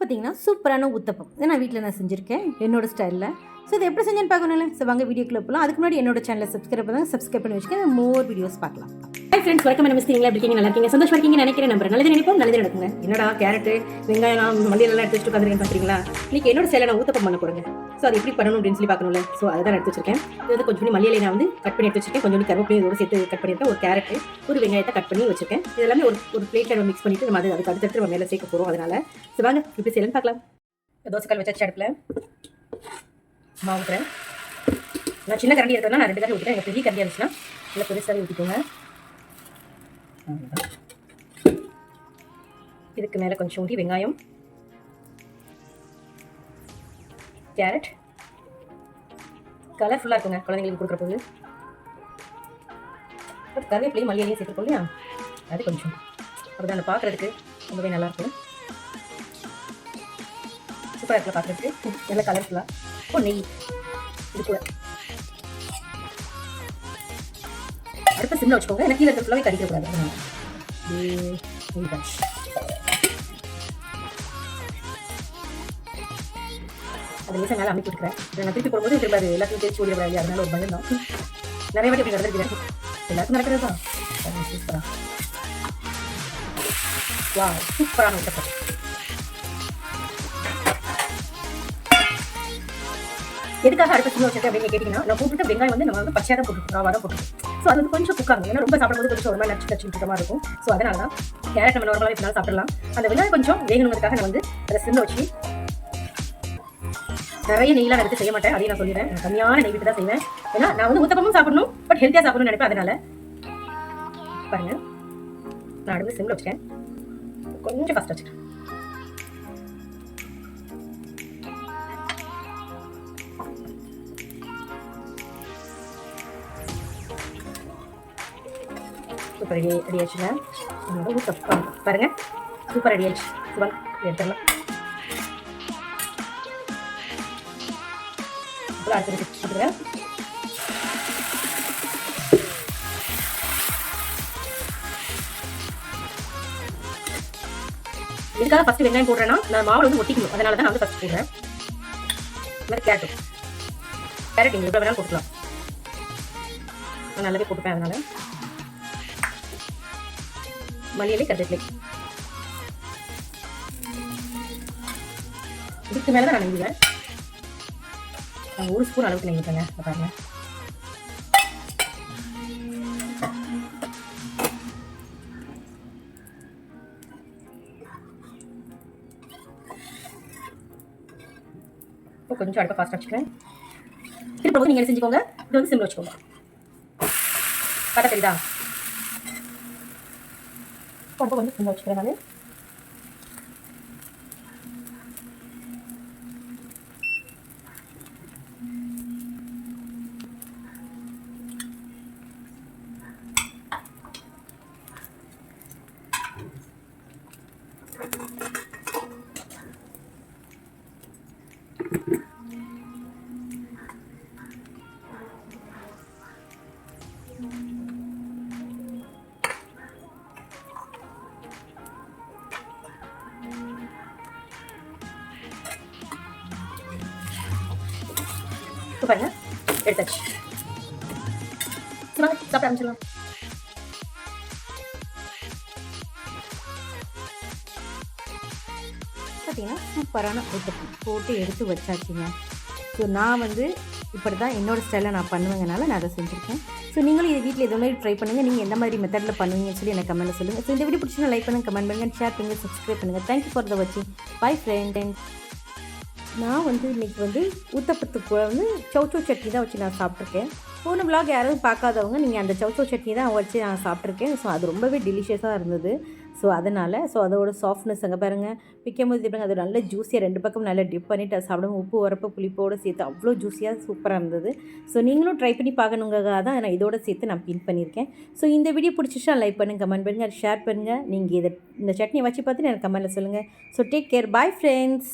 பார்த்தீங்கன்னா சூப்பரான ஊத்தப்பம் நான் வீட்டில் செஞ்சுருக்கேன் என்னோட ஸ்டைலில். ஸோ இது எப்படி செஞ்சேன்னு பார்க்கணும்ல. ஸோ வாங்க வீடியோக்குள்ள போகலாம். அதுக்கு முன்னாடி என்னோட சேனலை சப்ஸ்கிரைப் பண்ணி வச்சுக்கோங்க. மோர் வீடியோஸ் பார்க்கலாம். ஹாய் ஃப்ரெண்ட்ஸ், வணக்கம். என்ன மிஸ்டீங்களா? எப்படி இருக்கீங்க? நல்லா இருக்கீங்க? சந்தோஷமா இருக்கீங்க நினைக்கிறேன். நம்புறேன். நல்லது நினைப்போம், நல்லது நடக்குங்க. என்னடா கேரட்டு வெங்காயம் மல்லியெல்லாம் எடுத்து வச்சுட்டு உட்காந்துருக்கேன் பார்க்குறீங்களா? இன்னைக்கு என்னோட ஸ்டைலில் நான் ஊத்தப்பம் பண்ண போகிறேங்க. ஸோ அது எப்படி பண்ணணும் அப்படின்னு சொல்லி பார்க்கணும்ல. ஸோ அதை தான் எடுத்து வச்சிருக்கேன். இது வந்து கொஞ்சம் மல்லியிலை நான் வந்து கட் பண்ணி எடுத்து வச்சிருக்கேன். கொஞ்சம் கருவேப்பிலை இதோட சேர்த்து கட் பண்ணியிருக்கேன். ஒரு கேரட்டு, ஒரு வெங்காயத்தை கட் பண்ணி வச்சிருக்கேன். இது எல்லாமே ஒரு பிளேட்டில் நம்ம மிக்ஸ் பண்ணிட்டு நம்ம அதுக்கு அடுத்தடுத்து நம்ம மேலே சேர்க்க போகிறோம். அதனால ஸோ வாங்க இப்படி செய்யலன்னு பார்க்கலாம். தோசைக்கல் வச்சாச்சு. அடுப்பில் மாவு ஊற்றுறேன். நான் சின்ன கரண்டி இருக்கிறதுனா நான் 2 கரண்டி ஊற்றிட்டேன். எனக்கு பெரிய கரண்டி இருந்துச்சுன்னா இல்லை பெருசாகவே ஊற்றிக்கோங்க. இதுக்கு மேலே கொஞ்சம் ஊற்றி வெங்காயம், கேரட் கலர்ஃபுல்லாக இருக்குங்க குழந்தைங்களுக்கு கொடுக்குற போது. கருவேப்பிலையும் மல்லியலையும் சேர்த்துருக்கோம் இல்லையா, அது கொஞ்சம் அப்படி அந்த பார்க்குறதுக்கு ரொம்பவே நல்லாயிருக்கும். சூப்பராக இருக்குல்ல பார்க்குறதுக்கு, நல்லா கலர்ஃபுல்லாக. நெய் இது கூட அடுத்த சிம்மில் வச்சுக்கோங்க. எனக்கு கீழே இருக்க ஃபுல்லாகவே கடிக்கக்கூடாது. அது லேசாக மேலே அமைப்பு இருக்கிறேன். நான் திருப்பி போடும்போது திரும்ப அது எல்லாத்தையும் தேய்ச்சி ஓடிடக்கூடாது இல்லையா, அதனால ஒரு பயம் தான். நிறைய வாட்டி அப்படி நடந்துருக்கிறேன். எல்லாருக்கும் நடக்கிறது தான். சூப்பராக வா, சூப்பரான ஊத்தப்பம். எதுக்காக அடுத்த சின்ன வச்சிருக்கேன் அப்படின்னு கேட்டிங்கன்னா, நான் போட்டுட்டு வெங்காயம் வந்து நம்ம வந்து பச்சையாக தான் போட்டுருக்கோம், ராவாக தான் போட்டுருக்கோம். ஸோ அது வந்து கொஞ்சம் குக்காங்க. ஏன்னா ரொம்ப சாப்பிடும்போது கொஞ்சம் ஒரு மாதிரி நச்சு இருக்கிற மாதிரி இருக்கும். ஸோ அதனால தான் கேரட் நம்ம நார்மலாக இப்படி சாப்பிடலாம். அந்த வெங்காயம் கொஞ்சம் வேகணுங்கிறதுக்காக நான் வந்து அதை சிம்மில் வச்சு நிறைய நெய்லாம் எடுத்து செய்ய மாட்டேன். அதையும் நான் சொல்லிடுறேன். கம்மியான நெய் விட்டு தான் செய்வேன். ஏன்னா நான் வந்து ஊத்தப்பமும் சாப்பிடணும், பட் ஹெல்த்தியாக சாப்பிடணும்னு நினைப்பேன். அதனால பாருங்க, நான் அடுத்து சிம்மில் வச்சுட்டேன். கொஞ்சம் ஃபஸ்ட் வச்சுட்டேன். சூப்பர் ரெடி ஆயிடுச்சுங்க. என்னோட ஊத்தப்பம் பாருங்க, சூப்பர் ரெடி ஆயிடுச்சு. சூப்பர் எடுத்துடலாம். அடுத்தது போட்டுக்கிறேன். இதுக்காக ஃபர்ஸ்ட் வெங்காயம் போடுறேன்னா நான் மாவு வந்து ஒட்டிக்கணும். அதனால தான் நான் வந்து ஃபர்ஸ்ட் போடுறேன். இந்த மாதிரி கேரட் நீங்கள் எவ்வளோ வேணாலும் போட்டுக்கலாம். நான் நல்லாவே போட்டுப்பேன். அதனால மல்லியிலை கருவேப்பிலை இதுக்கு மேலே தான் நான் நெய்வேன். நான் 1 ஸ்பூன் அளவுக்கு நெய் ஊற்றுங்க. பாருங்க, இப்போ கொஞ்சம் அடுப்பை ஃபாஸ்ட்டாக வச்சுக்கிறேன். திருப்பி போது நீங்கள் செஞ்சுக்கோங்க. இது வந்து சிம்மில் வச்சுக்கோங்க. பார்த்தா தெரியுதா? இப்போ வந்து சிம்மில் வச்சுக்கிறேன். நான் பாருங்க எடுத்தாச்சு. சாப்பிட ஆரம்பிச்சிடலாம். பார்த்தீங்கன்னா சூப்பரான ஊத்தப்பம் போட்டு எடுத்து வச்சாச்சுங்க. ஸோ நான் வந்து இப்படி தான் என்னோடய ஸ்டைலில் நான் பண்ணுவேங்கனால நான் அதை செஞ்சுருக்கேன். ஸோ நீங்களும் இது வீட்டில் எது மாதிரி ட்ரை பண்ணுங்கள். நீங்கள் எந்த மாதிரி மெத்தடில் பண்ணுவீங்கன்னு சொல்லி எனக்கு கமெண்ட்டில் சொல்லுங்கள். ஸோ இந்த வீடியோ பிடிச்சினா லைக் பண்ணுங்கள், கமெண்ட் பண்ணுங்கள், ஷேர் பண்ணுங்கள், சப்ஸ்கிரைப் பண்ணுங்கள். தேங்க்யூ ஃபார் த வாட்சிங். By friend. நான் வந்து இன்றைக்கி வந்து ஊத்தப்பத்துக்கு கூட வந்து சௌச்சோ சட்னி தான் வச்சு நான் சாப்பிட்ருக்கேன். போன விலாக் யாராவது பார்க்காதவங்க நீங்கள் அந்த சௌச்சோ சட்னி தான் வச்சு நான் சாப்பிட்ருக்கேன். ஸோ அது ரொம்பவே டெலிஷியஸாக இருந்தது. ஸோ அதனால் அதோட சாஃப்ட்னஸ் அங்கே பாருங்கள், பிக்கும் போது பாருங்கள், அது நல்ல ஜூஸியாக 2 பக்கம் நல்லா டிப் பண்ணிவிட்டு அதை சாப்பிடுவோம். உப்பு உரப்பு புளிப்போடு சேர்த்து அவ்வளோ ஜூஸியாக சூப்பராக இருந்தது. ஸோ நீங்களும் ட்ரை பண்ணி பார்க்கணுங்கிறதாக தான் நான் இதோட சேர்த்து நான் பின் பண்ணியிருக்கேன். ஸோ இந்த வீடியோ பிடிச்சிச்சா லைக் பண்ணுங்கள், கமெண்ட் பண்ணுங்கள், ஷேர் பண்ணுங்கள். நீங்கள் இந்த சட்னியை வச்சு பார்த்துட்டு எனக்கு கமெண்ட்டில் சொல்லுங்கள். So take care. Bye friends.